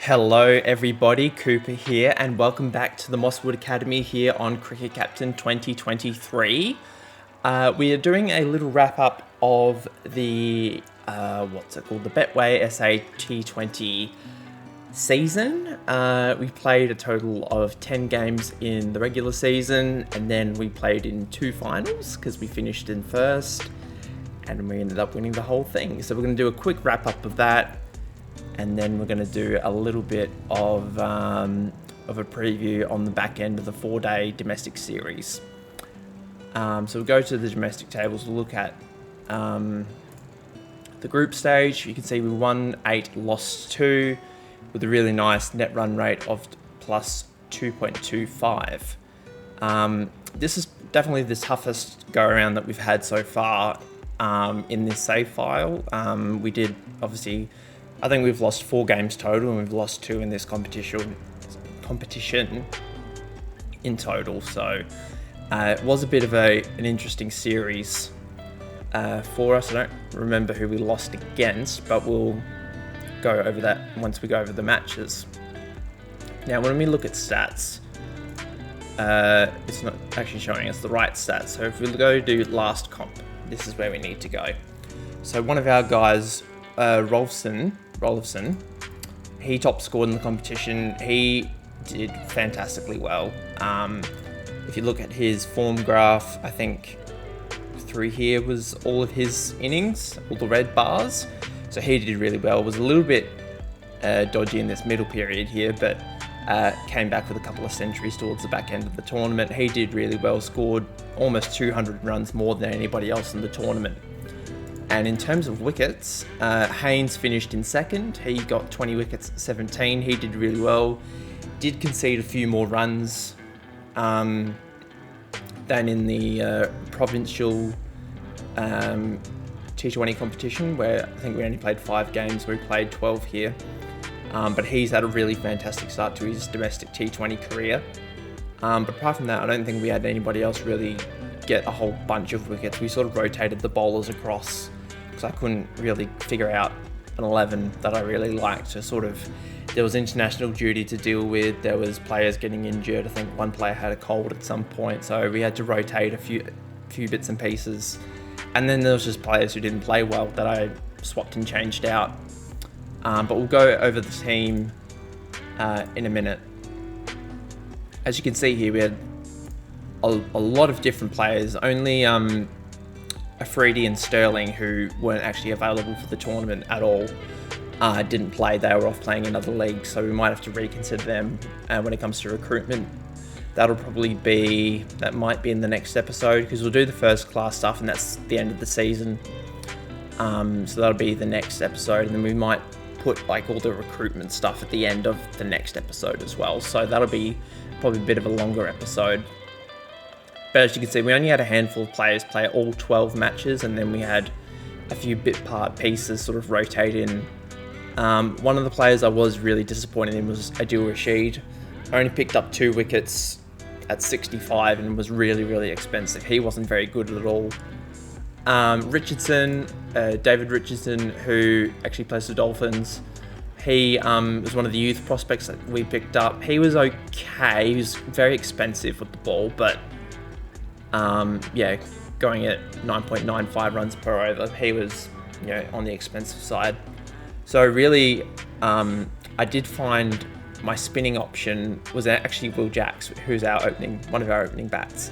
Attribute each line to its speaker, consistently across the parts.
Speaker 1: Hello everybody, Cooper here, and welcome back to the Mosswood Academy here on Cricket Captain 2023. We are doing a little wrap up of the, the Betway SA T20 season. We played a total of 10 games in the regular season, and then we played in 2 finals because we finished in first, and we ended up winning the whole thing. So we're going to do a quick wrap up of that. And then we're going to do a little bit of a preview on the back end of the 4-day domestic series. So we'll go to the domestic tables. We'll look at the group stage. You can see we won 8, lost 2, with a really nice net run rate of plus 2.25. This is definitely the toughest go around that we've had so far in this save file. We did obviously. I think we've lost 4 games total, and we've lost 2 in this competition in total. So it was a bit of an interesting series for us. I don't remember who we lost against, but we'll go over that once we go over the matches. Now, when we look at stats, it's not actually showing us the right stats. So if we go do last comp, this is where we need to go. So one of our guys, Rolfson, he top scored in the competition. He did fantastically well. If you look at his form graph, I think through here was all of his innings, all the red bars. So he did really well. Was a little bit dodgy in this middle period here, but came back with a couple of centuries towards the back end of the tournament. He did really well, scored almost 200 runs more than anybody else in the tournament. And in terms of wickets, Haynes finished in second. He got 20 wickets, 17. He did really well. Did concede a few more runs than in the provincial T20 competition, where I think we only played 5 games. We played 12 here. But he's had a really fantastic start to his domestic T20 career. But apart from that, I don't think we had anybody else really get a whole bunch of wickets. We sort of rotated the bowlers across, because I couldn't really figure out an 11 that I really liked. So sort of, there was international duty to deal with, there was players getting injured. I think one player had a cold at some point, so we had to rotate a few bits and pieces. And then there was just players who didn't play well that I swapped and changed out. But we'll go over the team in a minute. As you can see here, we had a lot of different players. Only Afridi and Sterling, who weren't actually available for the tournament at all, didn't play. They were off playing in other leagues, so we might have to reconsider them when it comes to recruitment. That might be in the next episode, because we'll do the first class stuff, and that's the end of the season. So that'll be the next episode, and then we might put like all the recruitment stuff at the end of the next episode as well. So that'll be probably a bit of a longer episode. But as you can see, we only had a handful of players play all 12 matches, and then we had a few bit part pieces sort of rotate in. One of the players I was really disappointed in was Adil Rashid. Only picked up 2 wickets at 65 and was really, really expensive. He wasn't very good at all. David Richardson, who actually plays the Dolphins, he was one of the youth prospects that we picked up. He was okay. He was very expensive with the ball, but going at 9.95 runs per over, he was on the expensive side. So really, I did find my spinning option was actually Will Jacks, who's one of our opening bats.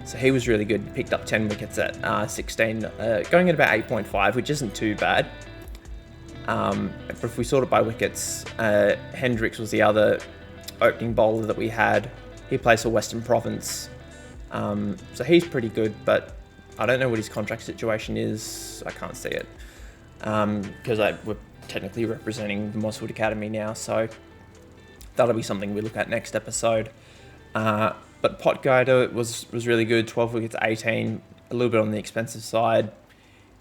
Speaker 1: So he was really good. Picked up 10 wickets at 16, going at about 8.5, which isn't too bad. But if we sort it by wickets, Hendricks was the other opening bowler that we had. He plays for Western Province. So he's pretty good, but I don't know what his contract situation is. I can't see it, because we're technically representing the Mosswood Academy now, so that'll be something we look at next episode. But Pot Guider was really good, 12 wickets, 18, a little bit on the expensive side.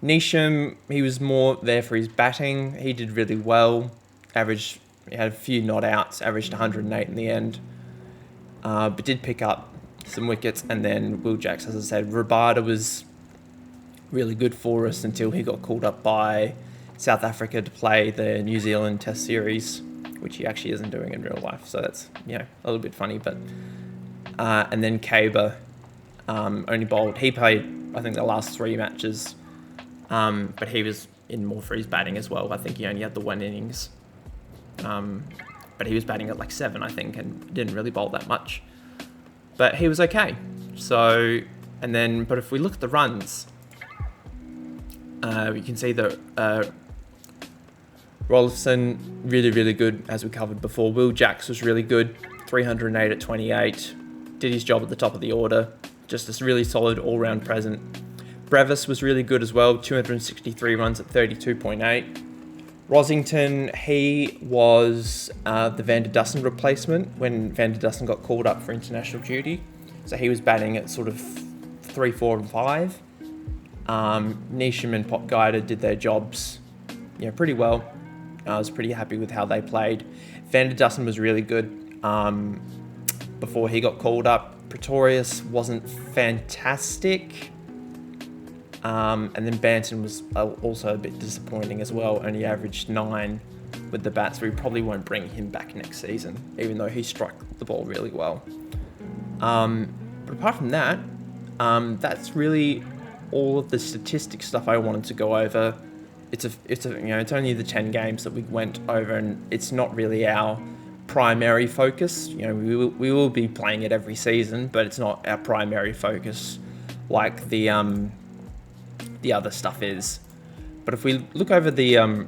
Speaker 1: Nisham, he was more there for his batting. He did really well. He had a few not outs, averaged 108 in the end, but did pick up some wickets. And then Will Jacks, as I said, Rabada was really good for us until he got called up by South Africa to play the New Zealand Test Series, which he actually isn't doing in real life. So that's, a little bit funny. But and then Caber only bowled. He played, I think, the last 3 matches, but he was in more for his batting as well. I think he only had the 1 innings, but he was batting at like 7, I think, and didn't really bowl that much. But he was okay. So, but if we look at the runs, we can see that Rollison, really, really good, as we covered before. Will Jacks was really good, 308 at 28. Did his job at the top of the order. Just a really solid all-round present. Brevis was really good as well, 263 runs at 32.8. Rosington, he was the Van der Dussen replacement when Van der Dussen got called up for international duty. So he was batting at sort of 3, 4 and 5. Neesham and Potgeider did their jobs pretty well. I was pretty happy with how they played. Van der Dussen was really good before he got called up. Pretorius wasn't fantastic. And then Banton was also a bit disappointing as well. Only averaged 9 with the bats. We probably won't bring him back next season, even though he struck the ball really well. But apart from that, that's really all of the statistic stuff I wanted to go over. It's only the 10 games that we went over, and it's not really our primary focus. We will be playing it every season, but it's not our primary focus like the other stuff is. But if we look over the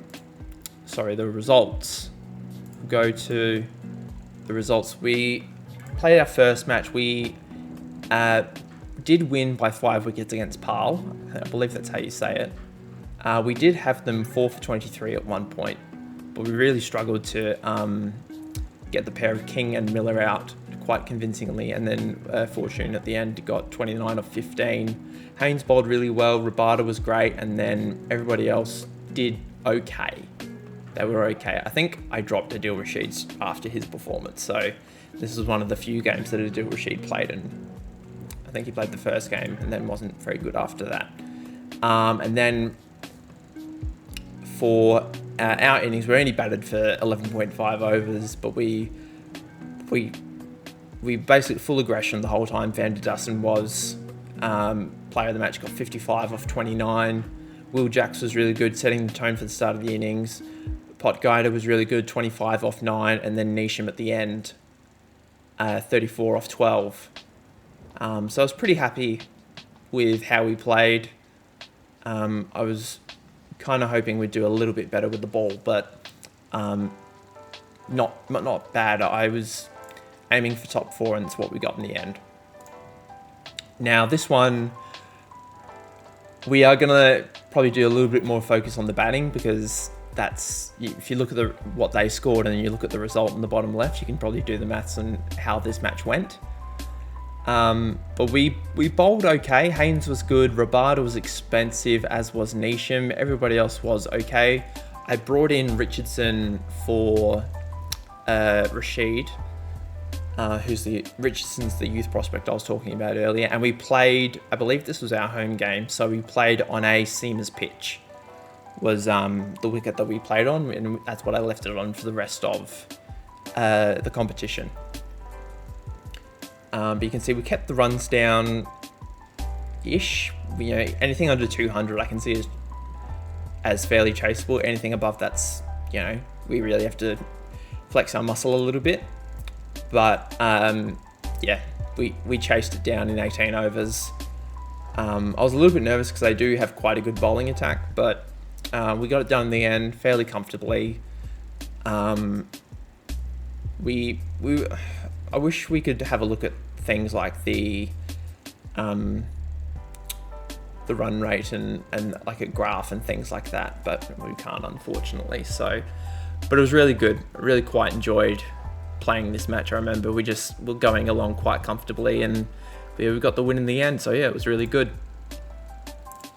Speaker 1: results, go to the results. We played our first match. We did win by 5 wickets against Pal. I believe that's how you say it. We did have them 4 for 23 at one point, but we really struggled to get the pair of King and Miller out quite convincingly, and then Fortune at the end got 29 of 15. Haynes bowled really well, Rabada was great, and then everybody else did okay. They were okay. I think I dropped Adil Rashid after his performance, so this was one of the few games that Adil Rashid played, and I think he played the first game and then wasn't very good after that. And then for our innings, we only batted for 11.5 overs, but we basically full aggression the whole time. Van der Dussen was player of the match, got 55 off 29. Will Jacks was really good, setting the tone for the start of the innings. Potgeider was really good, 25 off 9, and then Neesham at the end, 34 off 12. So I was pretty happy with how we played. I was kind of hoping we'd do a little bit better with the ball, but not bad. I was aiming for top 4, and it's what we got in the end. Now this one, we are going to probably do a little bit more focus on the batting, because that's, if you look at what they scored and you look at the result in the bottom left, you can probably do the maths on how this match went. But we bowled okay. Haynes was good. Rabada was expensive, as was Neesham. Everybody else was okay. I brought in Richardson for Rashid, Richardson's the youth prospect I was talking about earlier. And we played, I believe this was our home game, so we played on a seamers pitch, was the wicket that we played on, and that's what I left it on for the rest of the competition. But you can see we kept the runs down-ish. Anything under 200 I can see as fairly chaseable. Anything above that's, we really have to flex our muscle a little bit. But we chased it down in 18 overs. I was a little bit nervous because they do have quite a good bowling attack, but we got it done in the end fairly comfortably. I wish we could have a look at things like the run rate and like a graph and things like that, but we can't, unfortunately. So, but it was really good. I really quite enjoyed playing this match. I remember we just were going along quite comfortably, and we got the win in the end. So yeah, it was really good.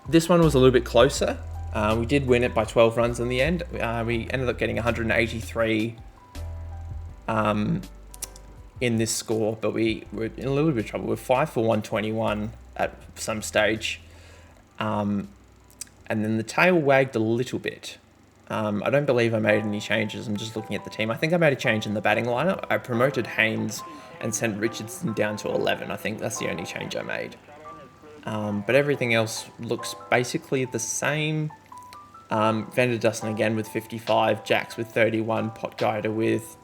Speaker 1: This one was a little bit closer. We did win it by 12 runs in the end. We ended up getting 183 in this score, but we were in a little bit of trouble. We're 5 for 121 at some stage. And then the tail wagged a little bit. I don't believe I made any changes. I'm just looking at the team. I think I made a change in the batting lineup. I promoted Haynes and sent Richardson down to 11. I think that's the only change I made. But everything else looks basically the same. Vanderdussen again with 55, Jacks with 31, Potgieter with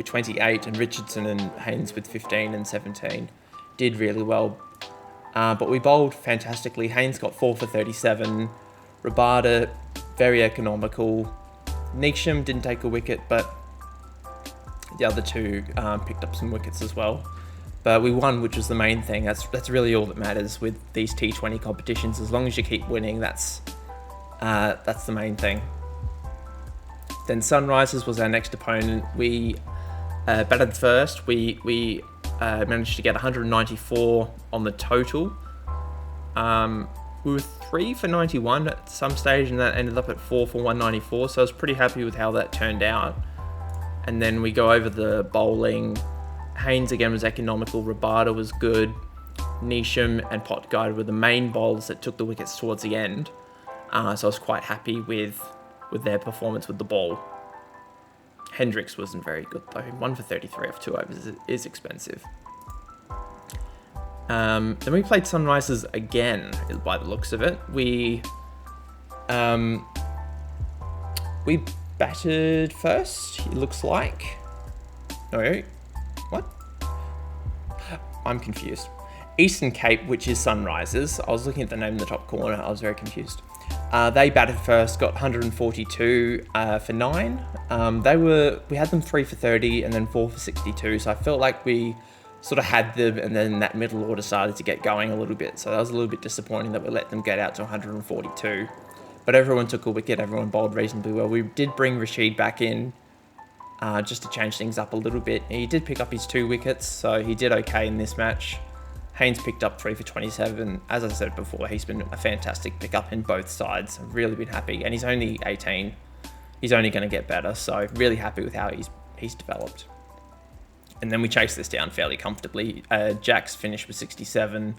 Speaker 1: 28, and Richardson and Haynes with 15 and 17. Did really well. But we bowled fantastically. Haynes got 4 for 37. Rabada, very economical. Neesham didn't take a wicket, but the other two picked up some wickets as well. But we won, which was the main thing. That's really all that matters with these T20 competitions. As long as you keep winning, that's the main thing. Then Sunrisers was our next opponent. We batted first. We managed to get 194 on the total. We were 3 for 91 at some stage, and that ended up at 4 for 194. So I was pretty happy with how that turned out. And then we go over the bowling. Haynes again was economical. Rabada was good. Neesham and Potgieter were the main bowlers that took the wickets towards the end. So I was quite happy with their performance with the ball. Hendricks wasn't very good though. 1 for 33 off 2 overs is expensive. Then we played Sunrisers again, by the looks of it. We batted first, it looks like. No, what? I'm confused. Eastern Cape, which is Sunrisers. I was looking at the name in the top corner. I was very confused. They batted first, got 142 for 9. We had them 3 for 30 and then 4 for 62. So I felt like we sort of had them, and then that middle order started to get going a little bit. So that was a little bit disappointing that we let them get out to 142. But everyone took a wicket. Everyone bowled reasonably well. We did bring Rashid back in just to change things up a little bit. He did pick up his 2 wickets, so he did okay in this match. Haynes picked up 3 for 27. As I said before, he's been a fantastic pickup in both sides. I've really been happy. And he's only 18. He's only going to get better. So really happy with how he's developed. And then we chased this down fairly comfortably. Jacks finished with 67.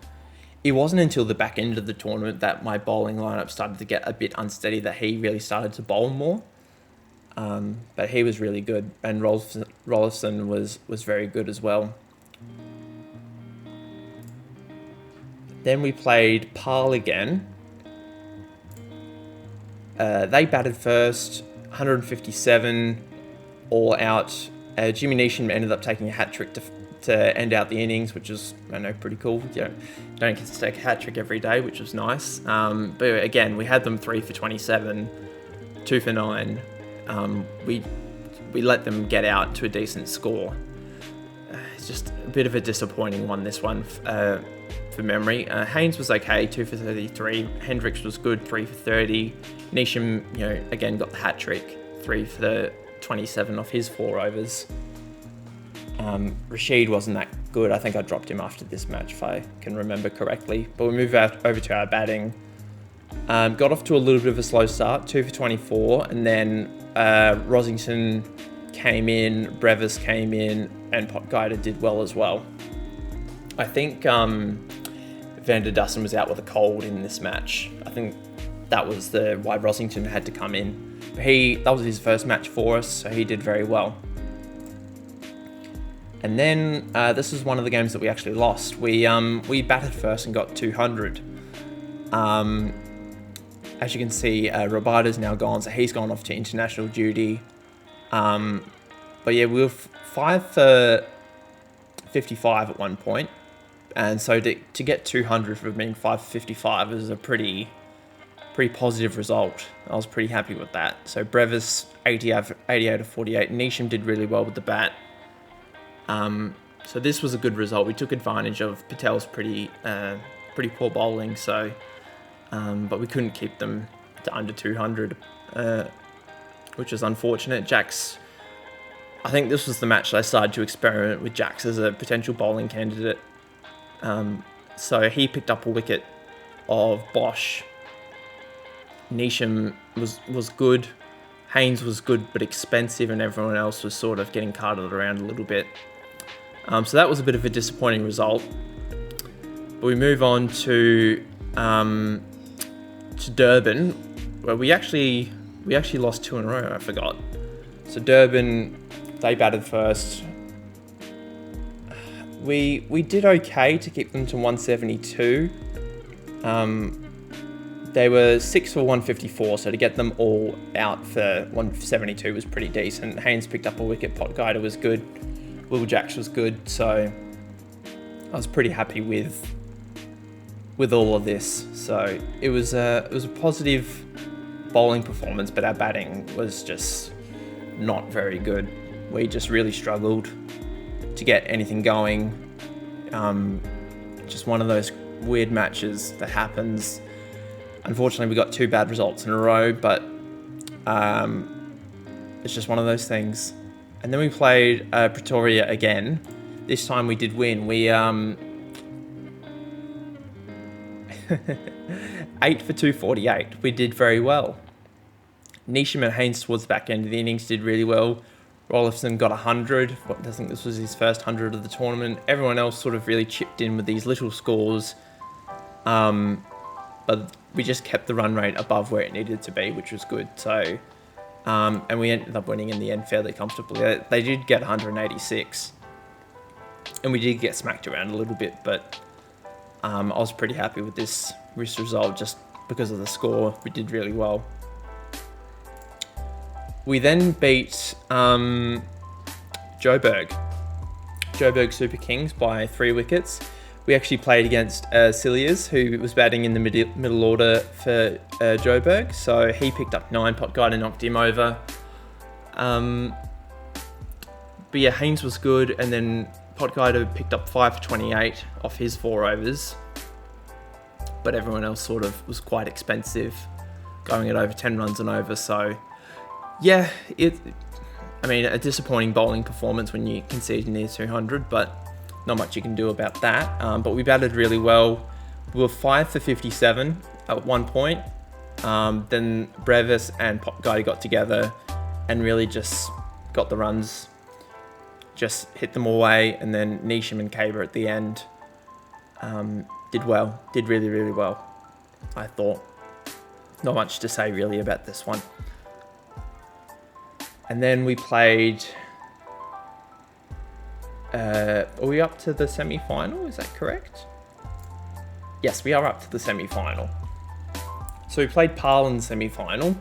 Speaker 1: It wasn't until the back end of the tournament that my bowling lineup started to get a bit unsteady, that he really started to bowl more. But he was really good. And Rollison was very good as well. Then we played Pal again. They batted first, 157, all out. Jimmy Neesham ended up taking a hat-trick to end out the innings, which was, I know, pretty cool. You don't get to take a hat-trick every day, which was nice. But again, we had them 3 for 27, 2 for 9. We let them get out to a decent score. It's just a bit of a disappointing one, this one. For memory, Haynes was okay, 2 for 33. Hendricks was good, 3 for 30. Neesham, again got the hat trick, 3 for 27 off his 4 overs. Rashid wasn't that good. I think I dropped him after this match, if I can remember correctly. But we moved over to our batting. Got off to a little bit of a slow start, 2 for 24, and then Rosington came in, Brevis came in, and Potgieter did well as well. I think Vanderdussen was out with a cold in this match. I think that was why Rosington had to come in. That was his first match for us, so he did very well. And then this was one of the games that we actually lost. We batted first and got 200. As you can see, Rabada's now gone, so he's gone off to international duty. But yeah, we were 5 for 55 at one point. And so to get 200 for being 5 for 55 is a pretty positive result. I was pretty happy with that. So Brevis, 88 of 48. Neesham did really well with the bat. So this was a good result. We took advantage of Patel's pretty poor bowling. So, but we couldn't keep them to under 200, which is unfortunate. Jacks, I think this was the match that I started to experiment with Jacks as a potential bowling candidate. So he picked up a wicket of Bosch. Neesham was good. Haynes was good but expensive, and everyone else was sort of getting carted around a little bit. So that was a bit of a disappointing result. But we move on to Durban, where we actually we actually lost 2 in a row, I forgot. So Durban, they batted first. We did okay to keep them to 172. They were 6 for 154, so to get them all out for 172 was pretty decent. Haynes picked up a wicket, Potgieter was good, Will Jacks was good, so I was pretty happy with all of this. So it was a positive bowling performance, but our batting was just not very good. We just really struggled to get anything going. Just one of those weird matches that happens. Unfortunately, we got 2 bad results in a row, but it's just one of those things. And then we played Pretoria again. This time we did win. We 8 for 248. We did very well. Neesham and Haynes towards the back end of the innings did really well. Rollifson got 100. I think this was his first 100 of the tournament. Everyone else sort of really chipped in with these little scores. But we just kept the run rate above where it needed to be, which was good. So, and we ended up winning in the end fairly comfortably. They did get 186. And we did get smacked around a little bit, but I was pretty happy with this result just because of the score. We did really well. We then beat Joburg Super Kings by 3 wickets. We actually played against Cilliers, who was batting in the middle order for Joburg. So he picked up 9, Potgieter knocked him over. But yeah, Haynes was good, and then Potgieter picked up 5 for 28 off his 4 overs. But everyone else sort of was quite expensive, going at over 10 runs and over. So yeah, a disappointing bowling performance when you concede near 200, but not much you can do about that. But we batted really well. We were 5 for 57 at one point. Then Brevis and Potgieter got together and really just got the runs, just hit them away. And then Neesham and Caber at the end did really, really well, I thought. Not much to say really about this one. And then we played... are we up to the semi-final? Is that correct? Yes, we are up to the semi-final. So we played Pal in the semi-final.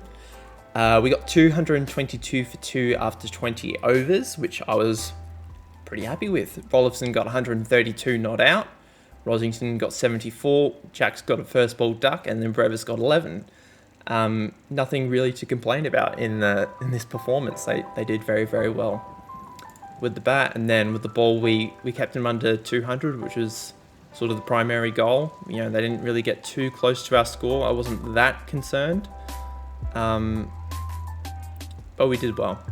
Speaker 1: We got 222 for 2 after 20 overs, which I was pretty happy with. Rollifson got 132 not out. Rosington got 74. Jacks got a first ball duck, and then Brevis got 11. Nothing really to complain about in this performance. They did very, very well with the bat, and then with the ball we kept them under 200, which was sort of the primary goal. You know, they didn't really get too close to our score. I wasn't that concerned, but we did well.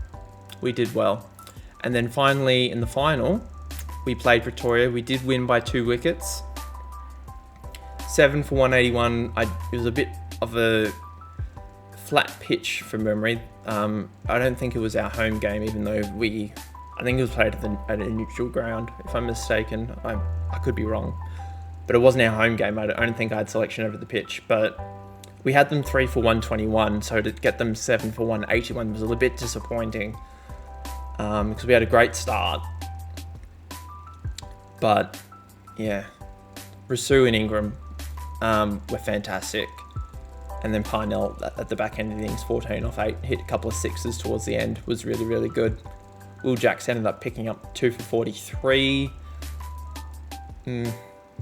Speaker 1: And then finally in the final we played Pretoria. We did win by 2 wickets, 7 for 181. It was a bit of a flat pitch from memory. I don't think it was our home game, even though I think it was played at a neutral ground, if I'm mistaken. I could be wrong. But it wasn't our home game. I don't think I had selection over the pitch. But we had them 3 for 121, so to get them 7 for 181 was a little bit disappointing. Because we had a great start. But, yeah. Rasu and Ingram were fantastic. And then Parnell at the back end of the innings, 14 off 8, hit a couple of 6s towards the end, was really, really good. Will Jacks ended up picking up 2 for 43.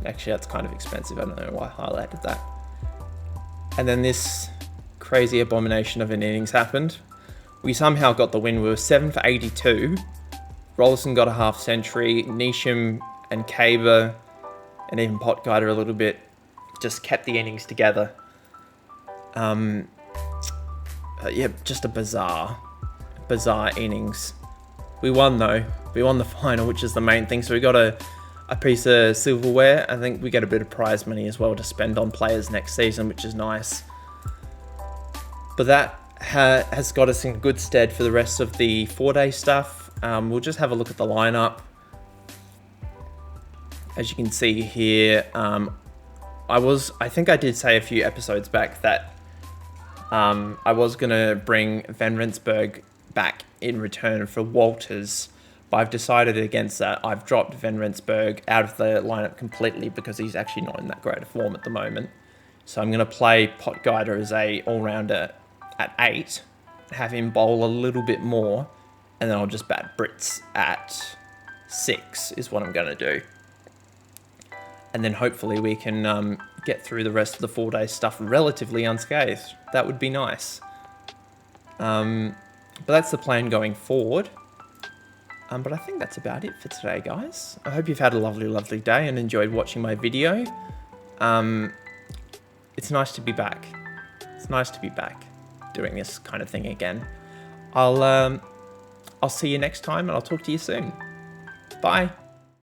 Speaker 1: Actually, that's kind of expensive. I don't know why I highlighted that. And then this crazy abomination of an innings happened. We somehow got the win. We were 7 for 82. Rollison got a half century. Neesham and Caber and even Potgieter a little bit just kept the innings together. Just a bizarre innings. We won though. We won the final, which is the main thing. So we got a piece of silverware. I think we get a bit of prize money as well to spend on players next season, which is nice. But that has got us in good stead for the rest of the 4-day stuff. We'll just have a look at the lineup. As you can see here, I think I did say a few episodes back that I was going to bring Van Rensburg back in return for Walters, but I've decided against that. I've dropped Van Rensburg out of the lineup completely because he's actually not in that great a form at the moment. So I'm going to play Potgeider as a all-rounder at 8, have him bowl a little bit more, and then I'll just bat Brits at 6 is what I'm going to do. And then hopefully we can get through the rest of the 4-day stuff relatively unscathed. That would be nice. But that's the plan going forward. But I think that's about it for today, guys. I hope you've had a lovely, lovely day and enjoyed watching my video. It's nice to be back. It's nice to be back doing this kind of thing again. I'll see you next time, and I'll talk to you soon. Bye.